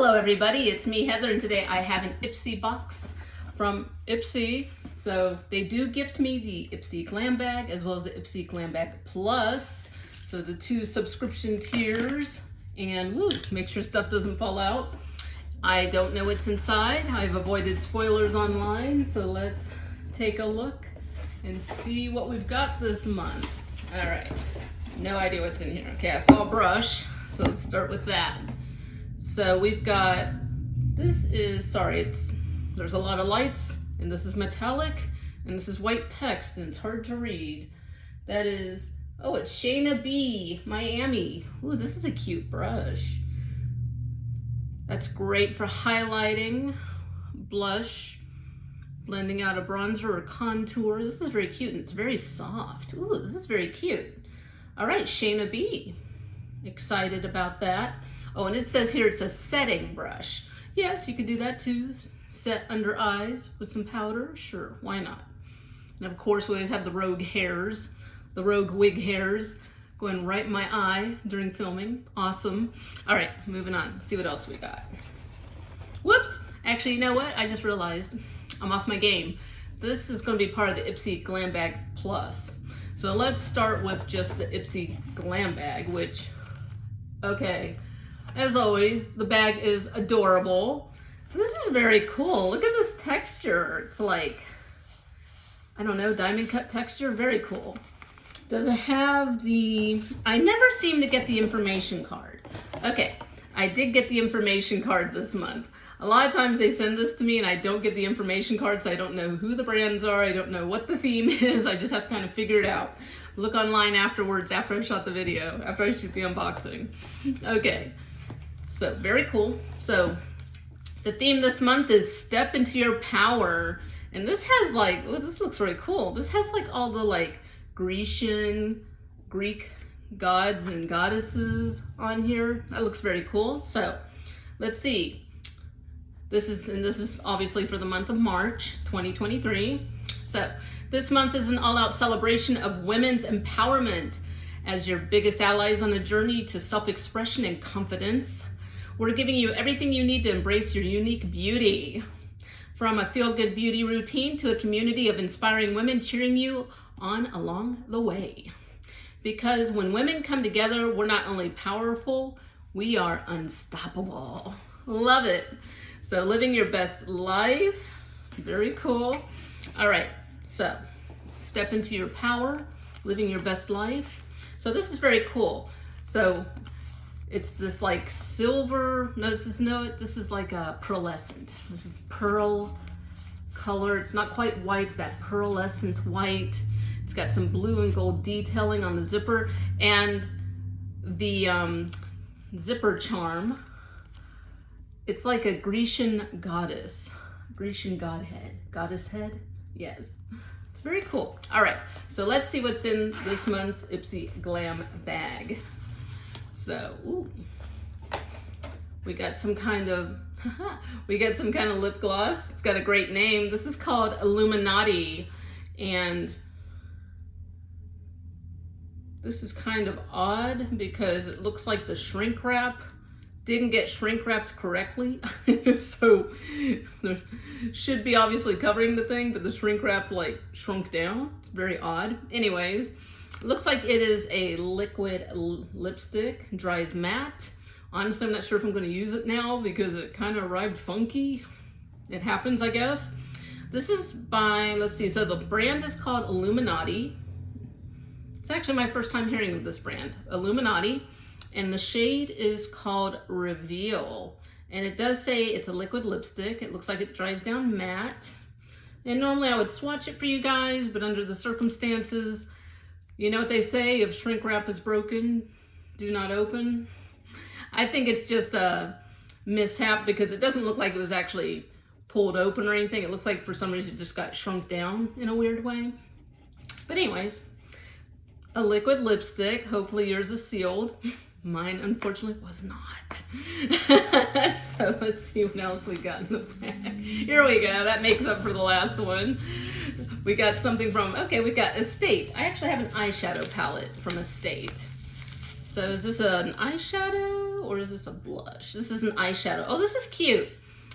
Hello everybody, it's me Heather, and today I have an Ipsy box from Ipsy. So they do gift me the Ipsy Glam Bag as well as the Ipsy Glam Bag Plus. So the two subscription tiers, and woo, make sure stuff doesn't fall out. I don't know what's inside. I've avoided spoilers online, so let's take a look and see what we've got this month. All right, no idea what's in here. Okay, I saw a brush, so let's start with that. So we've got, there's a lot of lights, and this is metallic, and this is white text, and it's hard to read. That is, oh, it's Shayna B, Miami. Ooh, this is a cute brush. That's great for highlighting, blush, blending out a bronzer or contour. This is very cute, and it's very soft. Ooh, this is very cute. All right, Shayna B, excited about that. Oh, and it says here it's a setting brush. Yes, you could do that too. Set under eyes with some powder. Sure, why not? And of course, we always have the rogue hairs, the rogue wig hairs going right in my eye during filming. Awesome. All right, moving on. Let's see what else we got. Whoops. Actually, you know what? I just realized I'm off my game. This is going to be part of the Ipsy Glam Bag Plus. So let's start with just the Ipsy Glam Bag, which, okay. As always, the bag is adorable. This is very cool. Look at this texture. It's like, I don't know, diamond cut texture. Very cool. Does it have the, I never seem to get the information card. Okay, I did get the information card this month. A lot of times they send this to me and I don't get the information card, so I don't know who the brands are. I don't know what the theme is. I just have to kind of figure it out. Look online afterwards, after I shot the video, after I shoot the unboxing. Okay. So very cool. So the theme this month is Step Into Your Power. And this has like, oh, this looks really cool. This has like all the like Greek gods and goddesses on here. That looks very cool. So let's see. This is obviously for the month of March 2023. So this month is an all-out celebration of women's empowerment as your biggest allies on the journey to self-expression and confidence. We're giving you everything you need to embrace your unique beauty. From a feel-good beauty routine to a community of inspiring women cheering you on along the way. Because when women come together, we're not only powerful, we are unstoppable. Love it. So living your best life, very cool. All right, so step into your power, living your best life. So this is very cool. So it's this like silver, this is like a pearlescent. This is pearl color. It's not quite white, it's that pearlescent white. It's got some blue and gold detailing on the zipper, and the zipper charm. It's like a Grecian goddess, Grecian goddess head. Yes, it's very cool. All right, so let's see what's in this month's Ipsy Glam Bag. So, ooh, we got some kind of lip gloss. It's got a great name. This is called Illuminati, and this is kind of odd because it looks like the shrink wrap didn't get shrink wrapped correctly. So there should be obviously covering the thing, but the shrink wrap like shrunk down. It's very odd. Anyways, it looks like it is a liquid lipstick, dries matte. Honestly, I'm not sure if I'm going to use it now because it kind of arrived funky. It happens, I guess. This is by, let's see, so the brand is called Illuminati. It's actually my first time hearing of this brand, Illuminati. And the shade is called Reveal. And it does say it's a liquid lipstick. It looks like it dries down matte. And normally I would swatch it for you guys, but under the circumstances, you know what they say, if shrink wrap is broken, do not open. I think it's just a mishap because it doesn't look like it was actually pulled open or anything. It looks like for some reason it just got shrunk down in a weird way. But anyways, a liquid lipstick. Hopefully yours is sealed. Mine, unfortunately, was not. So let's see what else we got in the bag. Here we go. That makes up for the last one. We got something from, okay, we got Estate. I actually have an eyeshadow palette from Estate. So is this an eyeshadow or is this a blush? This is an eyeshadow. Oh, this is cute.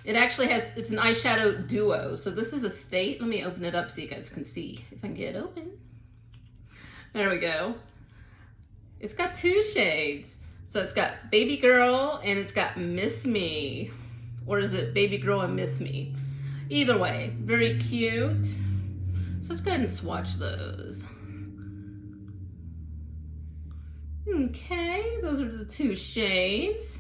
It actually has, it's an eyeshadow duo. So this is a State. Let me open it up so you guys can see if I can get it open. There we go. It's got 2 shades. So it's got Baby Girl and it's got Miss Me. Or is it Baby Girl and Miss Me? Either way, very cute. So let's go ahead and swatch those. Okay, those are the 2 shades.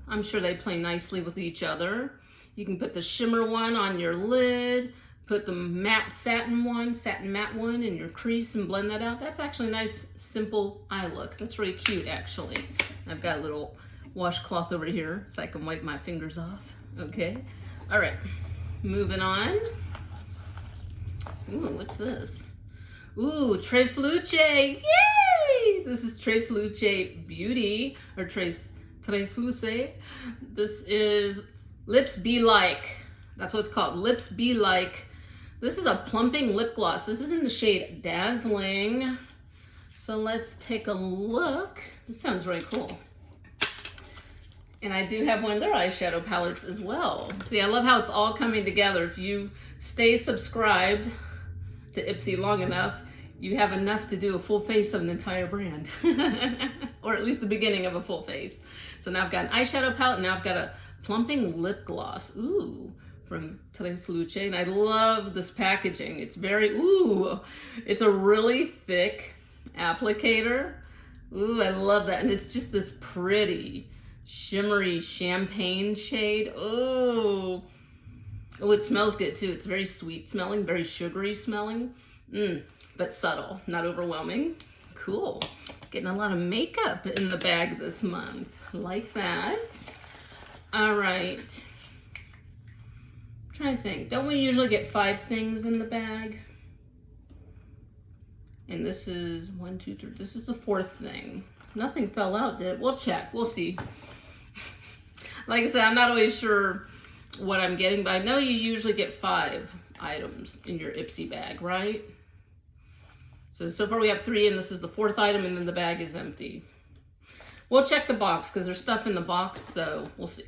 I'm sure they play nicely with each other. You can put the shimmer one on your lid, put the matte satin matte one in your crease and blend that out. That's actually a nice, simple eye look. That's really cute, actually. I've got a little washcloth over here so I can wipe my fingers off. Okay, all right, moving on. Ooh, what's this? Ooh, Treslúce, yay! This is Treslúce Beauty, or Treslúce. This is Lips Be Like. That's what it's called, Lips Be Like. This is a plumping lip gloss. This is in the shade Dazzling. So let's take a look. This sounds really cool. And I do have one of their eyeshadow palettes as well. See, I love how it's all coming together. If you stay subscribed to Ipsy long enough, you have enough to do a full face of an entire brand. Or at least the beginning of a full face. So now I've got an eyeshadow palette, and now I've got a plumping lip gloss. Ooh, from Treslúce. And I love this packaging. It's very, ooh, it's a really thick applicator. Ooh, I love that. And it's just this pretty, shimmery champagne shade. Oh, it smells good too. It's very sweet smelling, very sugary smelling, but subtle, not overwhelming. Cool. Getting a lot of makeup in the bag this month. Like that. All right. I'm trying to think. Don't we usually get 5 things in the bag? And this is 1, 2, 3. This is the 4th thing. Nothing fell out, did it? We'll check. We'll see. Like I said, I'm not always sure what I'm getting, but I know you usually get 5 items in your Ipsy bag, right? So far we have 3, and this is the 4th item, and then the bag is empty. We'll check the box because there's stuff in the box, so we'll see.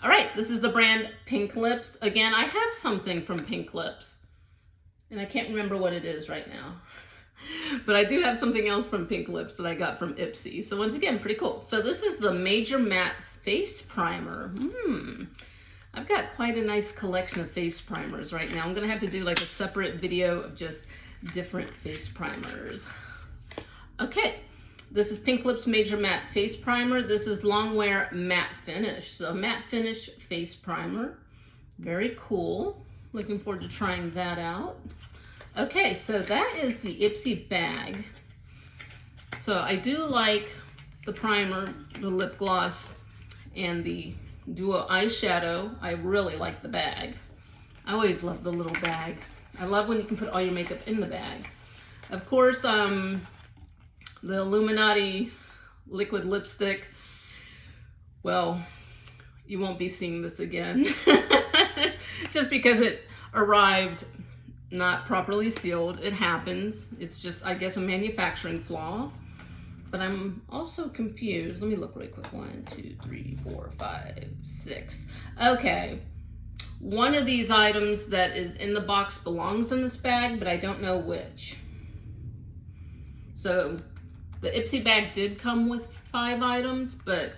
All right, this is the brand Pinklipps. Again, I have something from Pinklipps, and I can't remember what it is right now. But I do have something else from Pinklipps that I got from Ipsy. So once again, pretty cool. So this is the Major Matte Face Primer. I've got quite a nice collection of face primers right now. I'm gonna have to do like a separate video of just different face primers. Okay, this is Pinklipps Major Matte Face Primer. This is Longwear Matte Finish. So matte finish face primer. Very cool. Looking forward to trying that out. Okay, so that is the Ipsy bag. So I do like the primer, the lip gloss, and the duo eyeshadow. I really like the bag. I always love the little bag. I love when you can put all your makeup in the bag. Of course, the Illuminati liquid lipstick, well, you won't be seeing this again. Just because it arrived not properly sealed. It happens. It's just, I guess, a manufacturing flaw. But I'm also confused. Let me look really quick. 1, 2, 3, 4, 5, 6. Okay. One of these items that is in the box belongs in this bag, but I don't know which. So the Ipsy bag did come with 5 items, but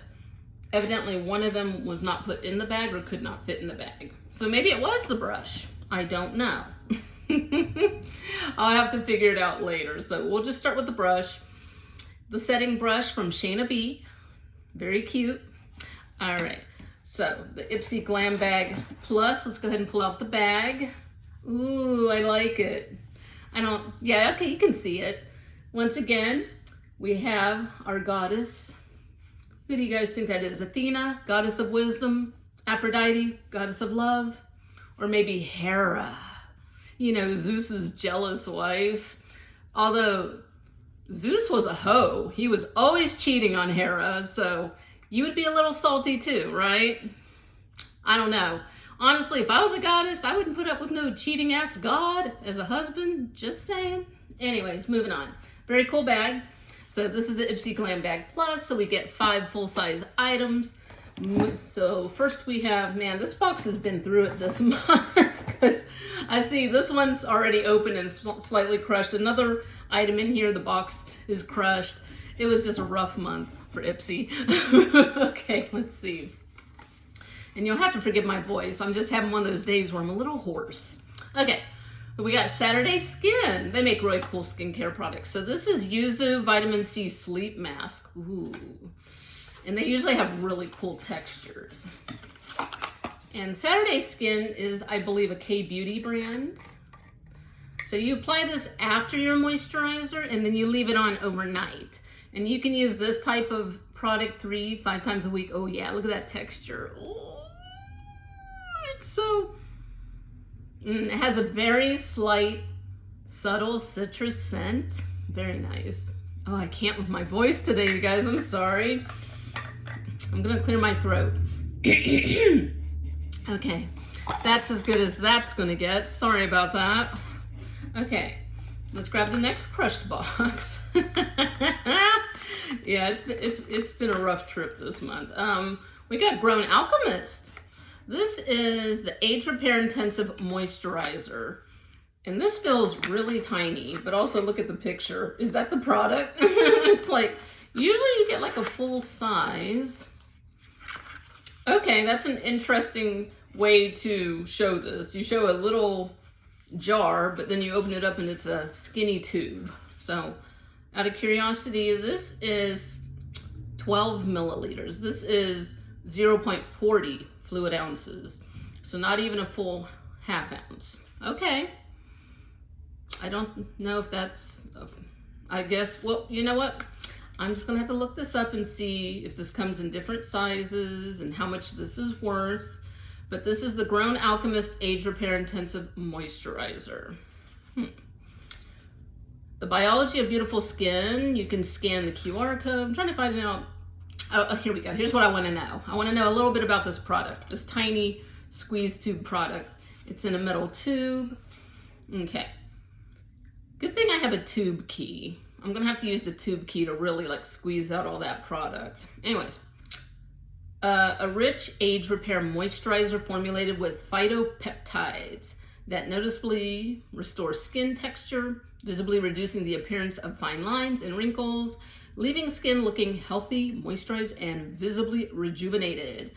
evidently one of them was not put in the bag or could not fit in the bag. So maybe it was the brush. I don't know. I'll have to figure it out later. So we'll just start with the brush. The setting brush from Shayna B. Very cute. All right. So the Ipsy Glam Bag Plus. Let's go ahead and pull out the bag. Ooh, I like it. Yeah, okay, you can see it. Once again, we have our goddess. Who do you guys think that is? Athena, goddess of wisdom, Aphrodite, goddess of love, or maybe Hera, you know, Zeus's jealous wife. Although Zeus was a hoe, he was always cheating on Hera, so you would be a little salty too, right? I don't know. Honestly, if I was a goddess, I wouldn't put up with no cheating ass god as a husband. Just saying. Anyways, moving on. Very cool bag. So this is the Ipsy Glam Bag Plus, so we get 5 full-size items. So first we have, man, this box has been through it this month because I see this one's already open and slightly crushed. Another item in here, the box is crushed. It was just a rough month for Ipsy. Okay, let's see. And you'll have to forgive my voice. I'm just having one of those days where I'm a little hoarse. Okay, we got Saturday Skin. They make really cool skincare products. So this is Yuzu Vitamin C Sleep Mask. Ooh. And they usually have really cool textures. And Saturday Skin is, I believe, a K-Beauty brand. So you apply this after your moisturizer and then you leave it on overnight. And you can use this type of product 3-5 times a week. Oh yeah, look at that texture. Oh, it's so... it has a very slight, subtle citrus scent. Very nice. Oh, I can't with my voice today, you guys. I'm sorry. I'm gonna clear my throat. Okay, that's as good as that's gonna get. Sorry about that. Okay, let's grab the next crushed box. Yeah, it's been a rough trip this month. We got Grown Alchemist. This is the Age Repair Intensive Moisturizer. And this feels really tiny, but also look at the picture. Is that the product? It's like, usually you get like a full size. Okay, that's an interesting way to show this. You show a little jar, but then you open it up and it's a skinny tube. So, out of curiosity, this is 12 milliliters. This is 0.40 fluid ounces. So not even a full half ounce. Okay. I don't know if that's, I guess, well, you know what? I'm just gonna have to look this up and see if this comes in different sizes and how much this is worth. But this is the Grown Alchemist Age Repair Intensive Moisturizer. The Biology of Beautiful Skin. You can scan the QR code. I'm trying to find out. Oh, here we go. Here's what I want to know. I want to know a little bit about this product, this tiny squeeze tube product. It's in a metal tube. Okay. Good thing I have a tube key. I'm going to have to use the tube key to really like squeeze out all that product. Anyways, a rich age repair moisturizer formulated with phytopeptides that noticeably restore skin texture, visibly reducing the appearance of fine lines and wrinkles, leaving skin looking healthy, moisturized, and visibly rejuvenated.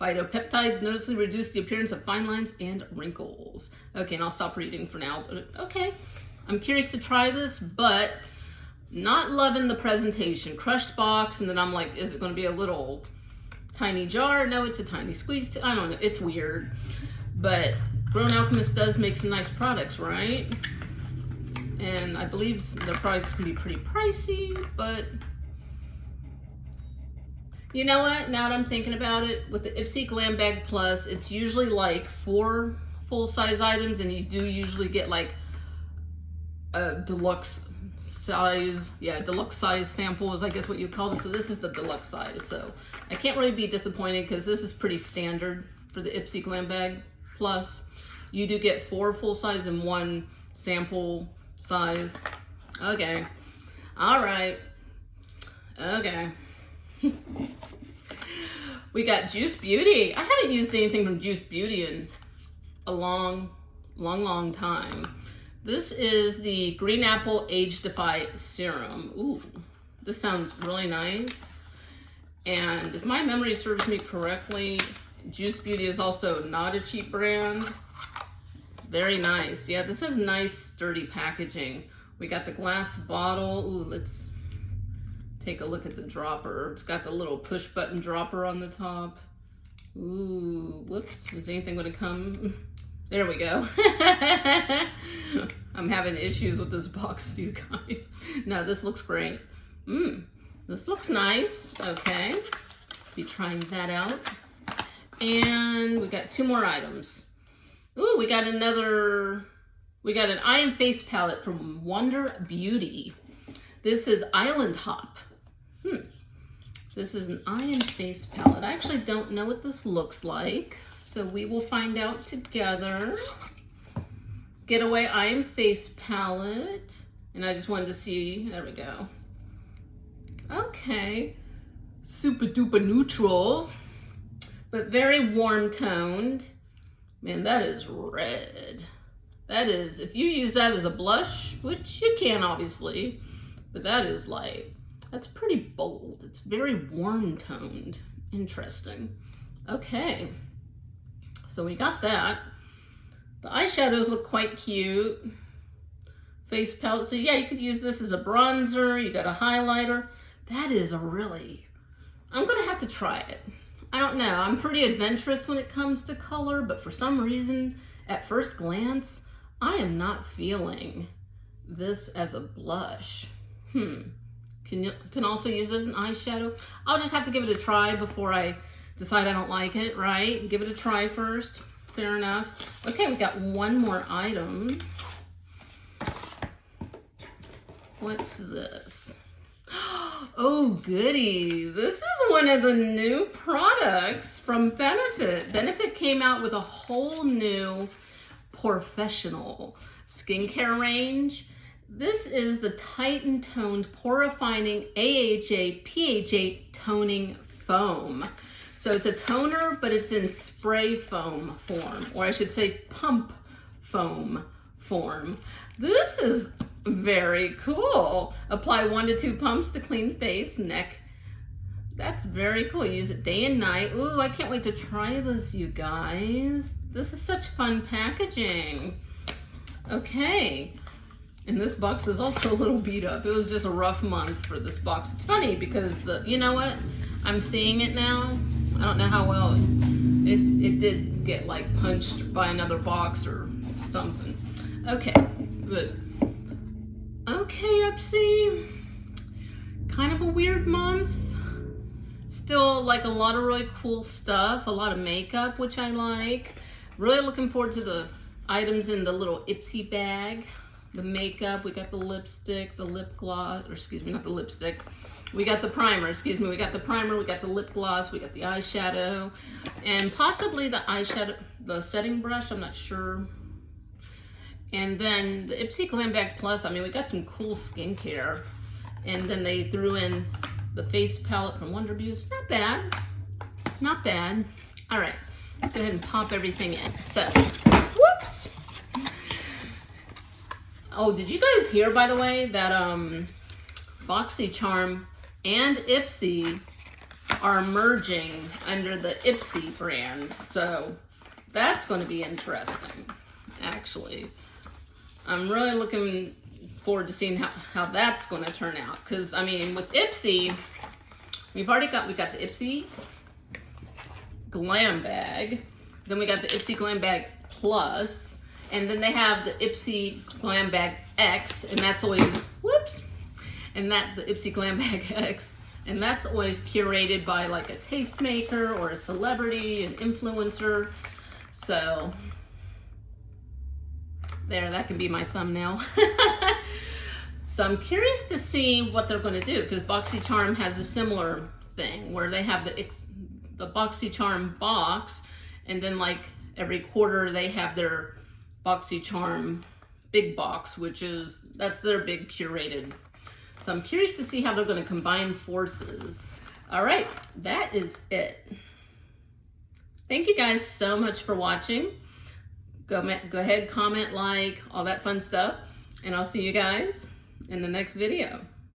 Phytopeptides noticeably reduce the appearance of fine lines and wrinkles. Okay, and I'll stop reading for now. But okay, I'm curious to try this, but not loving the presentation. Crushed box, and then I'm like, is it going to be a little tiny jar? No, it's a tiny squeeze. I don't know. It's weird. But Grown Alchemist does make some nice products, right? And I believe their products can be pretty pricey, but you know what? Now that I'm thinking about it, with the Ipsy Glam Bag Plus, it's usually like 4 full-size items, and you do usually get like a deluxe size, deluxe size sample is I guess what you call it. So this is the deluxe size. So I can't really be disappointed because this is pretty standard for the Ipsy Glam Bag Plus. You do get 4 full size and 1 sample size. Okay. All right. Okay. We got Juice Beauty. I haven't used anything from Juice Beauty in a long time. This is the Green Apple Age Defy Serum. Ooh, this sounds really nice. And if my memory serves me correctly, Juice Beauty is also not a cheap brand. Very nice. Yeah, this is nice, sturdy packaging. We got the glass bottle. Ooh, let's take a look at the dropper. It's got the little push button dropper on the top. Ooh, whoops. Is anything going to come? There we go. I'm having issues with this box, you guys. No, this looks great. This looks nice. Okay. Be trying that out. And we got 2 more items. Ooh, we got an eye and face palette from Wonder Beauty. This is Island Hop. This is an eye and face palette. I actually don't know what this looks like, so we will find out together. Getaway Eye and Face Palette. And I just wanted to see, there we go. Okay, super duper neutral, but very warm toned. Man, that is red. That is, if you use that as a blush, which you can obviously, but that is like, that's pretty bold. It's very warm toned. Interesting. Okay, so we got that. The eyeshadows look quite cute. Face palette, so yeah, you could use this as a bronzer. You got a highlighter. That is a really, I'm gonna have to try it. I don't know, I'm pretty adventurous when it comes to color, but for some reason, at first glance, I am not feeling this as a blush. Can also use this as an eyeshadow. I'll just have to give it a try before I decide I don't like it, right? Give it a try first. Fair enough. Okay, we got one more item. What's this? Oh, goody. This is one of the new products from Benefit. Benefit came out with a whole new professional skincare range. This is the Titan Toned Pore Refining AHA PHA Toning Foam. So it's a toner, but it's in spray foam form, or I should say pump foam form. This is very cool. Apply 1 to 2 pumps to clean face, neck. That's very cool. Use it day and night. Ooh, I can't wait to try this, you guys. This is such fun packaging. Okay. And this box is also a little beat up. It was just a rough month for this box. It's funny because you know what? I'm seeing it now. I don't know how well it did get like punched by another box or something. Okay, good. Okay, Ipsy. Kind of a weird month. Still like a lot of really cool stuff, a lot of makeup, which I like. Really looking forward to the items in the little Ipsy bag. The makeup, we got the lipstick, the lip gloss, or excuse me, not the lipstick. We got the primer, excuse me, we got the primer, we got the lip gloss, we got the eyeshadow, and possibly the eyeshadow, the setting brush, I'm not sure. And then the Ipsy Glam Bag Plus, I mean, we got some cool skincare. And then they threw in the face palette from Wonder Beauty. Not bad, not bad. All right, let's go ahead and pop everything in. So, whoops. Oh, did you guys hear, by the way, that BoxyCharm and Ipsy are merging under the Ipsy brand? So that's going to be interesting, actually. I'm really looking forward to seeing how that's going to turn out. Because, I mean, with Ipsy, we got the Ipsy Glam Bag. Then we got the Ipsy Glam Bag Plus. And then they have the Ipsy Glam Bag X, and that's always, whoops, and the Ipsy Glam Bag X, and that's always curated by like a tastemaker or a celebrity, an influencer. So, there, that can be my thumbnail. So I'm curious to see what they're going to do, because BoxyCharm has a similar thing, where they have the BoxyCharm box, and then like every quarter they have their BoxyCharm big box, that's their big curated. So I'm curious to see how they're going to combine forces. All right, that is it. Thank you guys so much for watching. Go ahead, comment, like, all that fun stuff, and I'll see you guys in the next video.